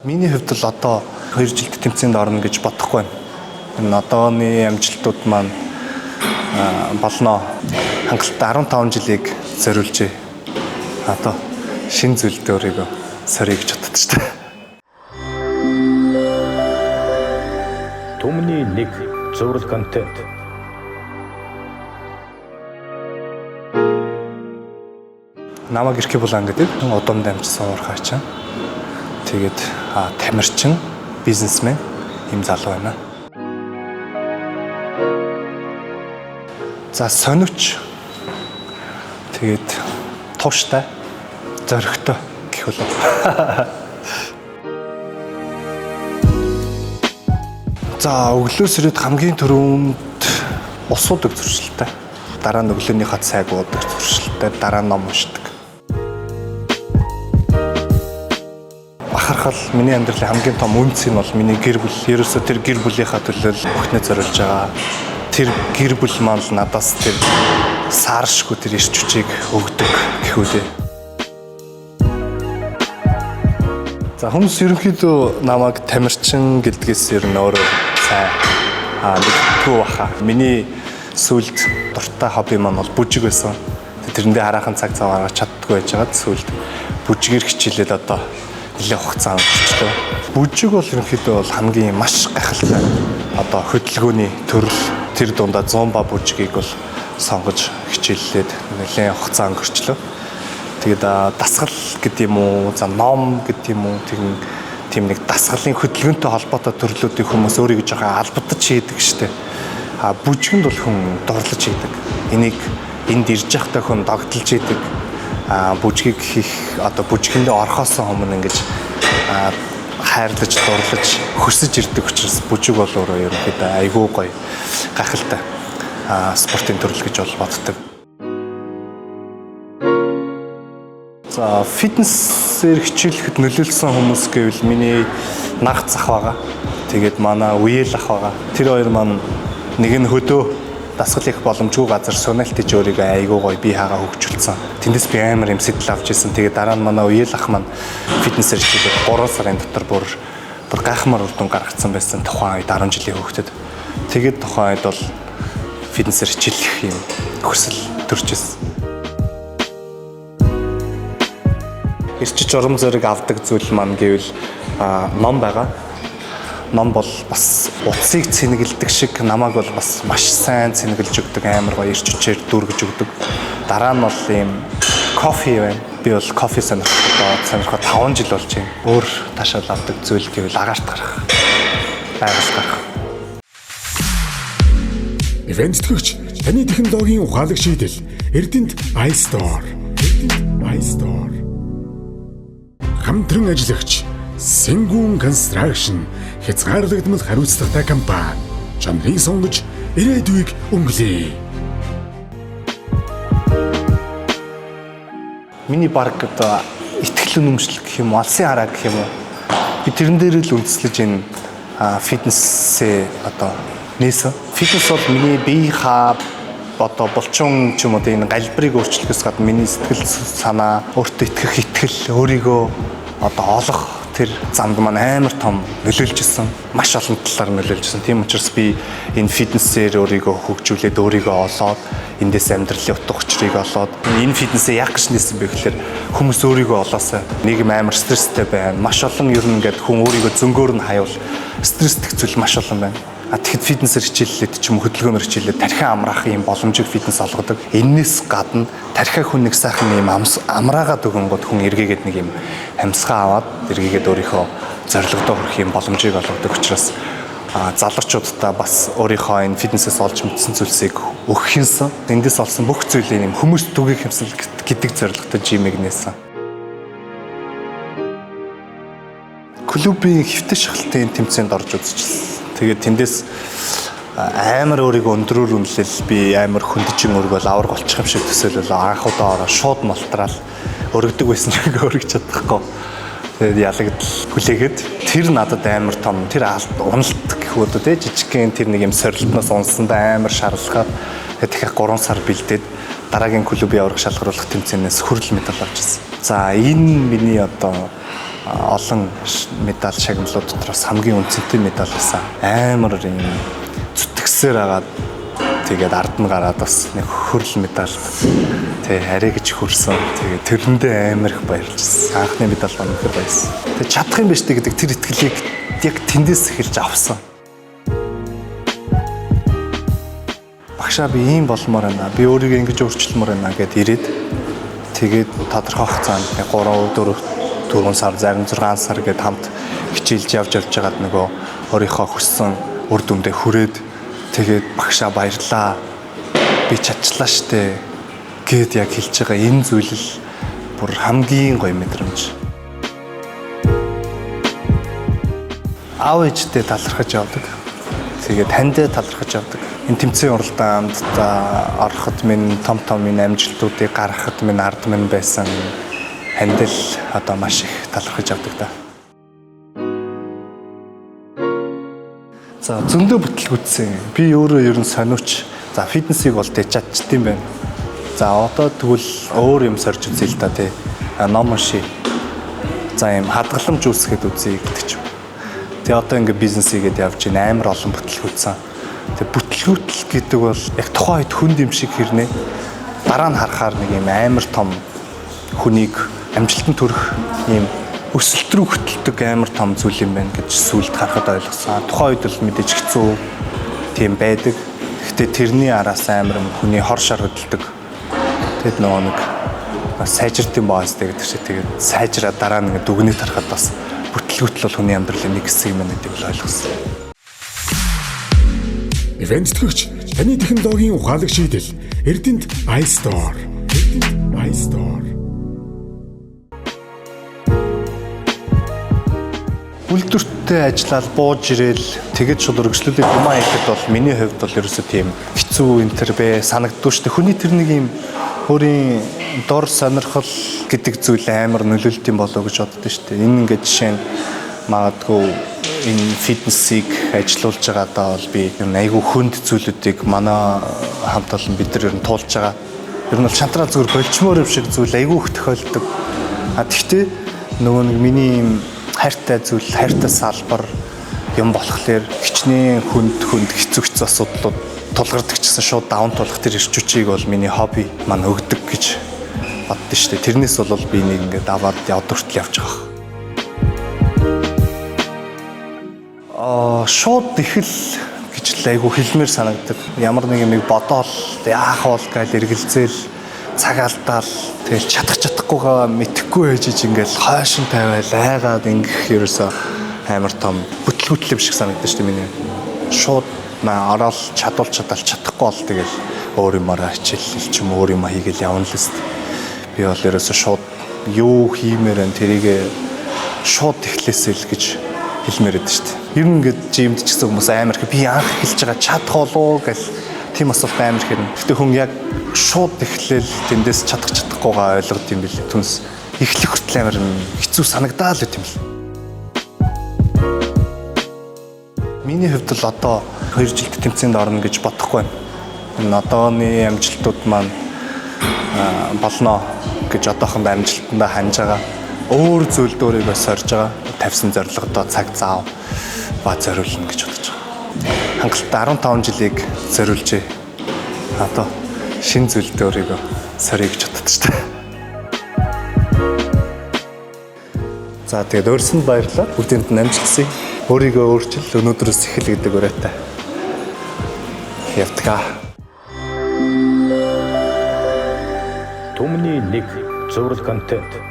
Миний хувьд л одоо 2 жилд тэмцээнд орно гэж бодохгүй байна. Энэ одооны амжилтууд маань болно. Хангалттай 15 жилийг зориулж одоо шинэ зүйлд өөрийгөө сорё гэж боддог шүү дээ. Түмний нэг зураг контент. Намаг Ирхэ Булан гэдэг удам дамжсан уурхайч. Тэгээд тамирчин, бизнесмен юм залуу байна. За сониуч. Тэгээд тууштай, зоригтой гэх болов. За өглөөс ирээд хамгийн түрүүнд ус уудаг зуршилтай. Дараа нь өглөөнийхөө цайг уудаг зуршилтай, дараа нь ном уншдаг. Бахархал миний амьдралын хамгийн том үнц нь бол миний гэр бүл. Ерөөсөө тэр гэр бүлийнхаа төлөө бүхнээ зориулж байгаа. Тэр гэр бүл маань надаас тэр сааршгүй тэр ирч хүчийг өгдөг гэх үү. За хүмүүс ерөнхийдөө намайг тамирчин гэдгээс ер нь өөрөө сайн мэддэг баха. Миний сүүлд дуртай хобби маань бол бүжиг байсан. Тэрэндээ хараахан цаг цав гаргаж чаддгүй байж байгаа. Сүүлд бүжигээр хичээлээд одоо нэлээд хугацаа өнгөрчлөө. Бүжиг бол ерөнхийдөө бол хамгийн маш гайхалтай одоо хөдөлгөөний төрөл. Тэр дундаа зомба бүжигийг бол сонгож хичээллээд нэлээд хугацаа өнгөрчлөө. Тэгээд дасгал гэдэг юм уу, за ном гэдэг юм уу, тийм нэг дасгалын хөдөлгөөнтэй холбоотой төрлүүдийн хүмүүс өөрийгөө жоохон албадаж хийдэг штеп. Бүжигэнд бол хүн дурлаж хийдэг. Энийг энд ирж явахдаа хүн догтлж хийдэг. Бүжгийг хийх одоо бүжигэндээ орохоос өмнө ингэж хайрлаж, дурлаж, хөсөж ирдэг учраас бүжиг бол өөрөө ерөнхийдөө айгүй гоё гайхалтай спортын төрөл гэж бол боддог. За фитнесээр хичээлэхэд нөлөөлсөн хүмүүс гэвэл миний нах зах байгаа. Тэгээд манай үеэл ах байгаа. Тэр хоёр маань нэг нь хөдөө дасгал их боломжгүй газар суналт иж өөрийгөө айгүй гоё бие хаагаа хөгжүүлсэн. Тэндээс би амар юм сэтэл авч ирсэн. Тэгээд дараа нь манай үеэл ах маань фитнесээр хичээлээд 3 сарын дотор бүр гайхамар үр дүн гаргацсан байсан тухайн үед 10 жилийн хөвгөдөд. Тэгээд тухайн үед бол фитнесээр хичээлэх юм хүсэл төрж ирсэн. Ирчиж урам зориг авдаг зүйл маань гэвэл ном байгаа. Ном бол бас утсыг цэнгэлдэг шиг намайг бол бас маш сайн цэнгэлж өгдөг, амар гоё ирч хүчээр дүүргэж өгдөг. Дараа нь бол ийм кофе байна. Би бол кофе сонирхоод 5 жил болж байна. Өөр ташаал авдаг зүйл гэвэл агаарт гарах. Байгаас гарах. Ивент төгч таны технологийн ухаалаг шийдэл Эрдэнэт iStore. Хамтран ажиллагч Сэнгүүн Construction хязгаарлагдмал хариуцлагатай компани. Чанарыг сонгож ирээдүйг өнгөлөе. Миний баг одоо итгэл үнэмшлэл гэх юм уу, алсын хараа гэх юм уу. Би тэрэн дээр л үндэслэж энэ фитнесээ одоо нээсэн. Фитнес бол миний биеийнхаа одоо булчин ч юм уу энэ галбирыг өөрчлөхөөс гадна миний сэтгэл санаа, өөртөө итгэх итгэл, өөрийгөө одоо олох тэр замд маань амар том нөлөөлж ирсэн. Маш олон талаар нөлөөлж ирсэн. Тийм учраас би энэ фитнесээр өөрийгөө хөгжүүлээд өөрийгөө олоод эндээс амьдралын утга учирыг олоод энэ фитнесээ яах гэж нээсэн бэ гэхээр хүмүүс өөрийгөө олоосаа нийгэм амар стресстэй байна. Маш олон ер нь ингээд хүн өөрийгөө зөнгөөр нь хаявал стресстэй зүйл маш олон байна. Тэгэхэд фитнесээр хичээллээд ч юм хөдөлгөөнөөр хичээлээд тархиан амраах юм боломжийг фитнес олгодог. Эннээс гадна тархиа хүн нэг сайхан юм амраагаад өгөнгөд хүн эргээгээд нэг юм амьсгаа аваад эргээгээд өөрийнхөө зорилгодоо хүрэх юм боломжийг олгодог учраас залуучуудаа бас өөрийнхөө энэ фитнесээс олж мэдсэн зүйлсийг өгөх юмсан. Эндээс олсон бүх зүйлийг юм хүмүүст түгээх юмсан гэдэг зорилготой жимийг нээсэн. Клубийн хэвтэ шахалтын тэмцээнд орж үзчихсэн. Тэгээд тэндээс амар өөрийгөө өндрөөр үнэлэл би амар хүндижин өргөл авраг болчих юм шиг төсөөлөл анх удаа ороо шууд молтраал өргөдөг байсан ч өргөж чадахгүй. Тэгээд ялагдал хүлээгээд тэр надад амар том тэр уналт гэхүүд үү жижигхэн тэр нэг юм сорилтноос унсандаа амар шаарлахад дахиад 3 сар бэлдээд дараагийн клубын авраг шалгаруулах тэмцээнээс хүрэл медаль авчихсан. За энэ миний одоо олон медаль шагналууд дотроос хамгийн үнцэнтэй медаль байсан. Амар юм зүтгэсээр агаад тэгээд ард нь гараад бас нэг хөрөл медаль тэг арай гэж хөрсөн. Тэгээд тэрэндээ амар их баярлжсэн. Анхны медаль өнөхөр байсан. Тэг чадах юм биш гэдэг тэр итгэлийг яг тэндээс эхэлж авсан. Багшаа би ийм болмоор байна. Би өөрийгөө ингэж өөрчлөмөр байна гэд ирээд тэгээд тодорхой хугацаанд 3 4 сар, зарим 6 сар гэд хамт хичээлж явж байгаад нөгөө өөрийнхөө хүссэн үр дүндээ хүрээд тэгээд багшаа баярлаа. Би чадчлаа штэ гэд яг хэлж байгаа энэ зүйл л бүр хамгийн гоё мэдрэмж. Аав ээжтэй талархаж явдаг. Тэгээд тандаа талархаж явдаг. Энэ тэмцээн уралдаанд ороход минь том энэ амжилтуудыг гаргахад минь ард минь байсан хандил одоо маш их талархаж явдаг да. За зөндөө бүтлгүүцсэн. Би өөрөө ер нь сониуч. За фитнесийг бол тэ чадчихдээ юм байна. За одоо тэгвэл өөр юм сорж үзье л да тий. Ном уншия. За юм хадгаламж үүсгээд үзье гэдэг ч юм. Тэгээ одоо ингээ бизнес хийгээд явж байна. Амар олон бүтлгүүцсэн. Тэгээ бүтлгүүтэл гэдэг бол яг тухайн үед хүнд юм шиг хэрнээ. Дараа нь харахаар нэг юм амар том хүнийг амжилтанд хүрэх юм өсөлт рүү хөтэлдэг амар том зүйл юм байна гэж сүлд харахад ойлгосон. Тухайн үед бол мэдээж хэцүү тийм байдаг. Гэхдээ тэрний араас амар хүний хор шаргаддаг. Тэгэд нөгөө нэг сайжирдсан боостэй гэдэг шиг тэгээд сайжраа дараа нь дүгнэлт харахад бас бүтлгүүтэл бол хүний амьдралын нэг хэсэг юм байна гэдэг л ойлгосон. Ивент тэтгэгч таны технологийн ухаалаг шийдэл Эрдэнэт iStore. Эрдэнэт iStore. Үйлдвэртээ ажиллаад бууж ирээл тэгээд шууд өргөжлүүлээд юмаа хийхэд бол миний хувьд бол ерөөсөө тийм хэцүү энтер бэ санагддгүй шүү дээ. Хүний тэр нэг юм өөрийн дор сонирхол гэдэг зүйл амар нөлөөлт юм болоо гэж боддоо шүү дээ. Энэ ингээд жишээ нь магадгүй энэ фитнесийг ажилуулж байгаадаа бол би ер нь айгүй хүнд зүйлүүдийг манай хамт олон бид нар ер нь туулж байгаа. Ер нь бол шантраа зүгээр болчмоор юм шиг зүйл айгүй их тохиолдог. Тэгтээ нөгөө нэг миний юм хайртай зүйл, хайртай салбар юм болохоор хичнээн хүнд хэцүү асуудлууд тулгардаг гэсэн шууд даун тулах тэр ирчүүчийг бол миний хобби маань өгдөг гэж боддоо шүү дээ. Тэрнээс бол би нэг ингээд аваад явд хүртэл явж байгаа. Шууд ихэл гэж л айгүй хэлмээр санагддаг. Ямар нэг юм бодоол яах бол гэж эргэлзээл цаг алдаал тэгэл чадахгүйгаа мэдэхгүй байж ингээл хойшин тавиал айгаад ингэх ерөөсөө амар том бүтлгүүтэл юм шиг санагдаж шүү дээ миний. Шууд ороод чадахгүй бол тэгэл өөр юмараа хичээлэл ч юм өөр юм хийгээл явна л өст. Би бол ерөөсөө шууд юу хиймээр энэ тэрийг шууд эхлэсэй л гэж хэлмээр байдаг шүү дээ. Ер нь ингээд жимд ч гэсэн хүмүүс амар их би анх хэлж байгаа чадах болов гэл тийм асуулт амар хэрнэ. Гэтэ хүн яг шууд эхлээл тэндээс чадахгүйгаа ойлгод юм бэл түнс эхлэх хүртэл амар хэцүү санагдаа л гэт юм л. Миний хувьд л одоо 2 жилд тэмцээнд орно гэж бодохгүй байна. Энэ одооны амжилтууд маань болно гэж одоохондоо амжилтандаа ханж байгаа. Өөр зүйлд өөрийгөө сорж байгаа. Тавьсан зорилгодоо цаг заав ба зориулна гэж бодож байгаа. Хангалттай 15 жилийг зориулжээ. Одоо шинэ зүйлд өөрийгөө сорё гэж бодож байна. За тэгээд өөрсөнд баярлалаа. Бүгдэнд амжилт хүсье. Өөрийгөө өөрчил, өнөөдрөөс эхэл гэдэг уриатай явтгаа. Түмний нэг зураг контент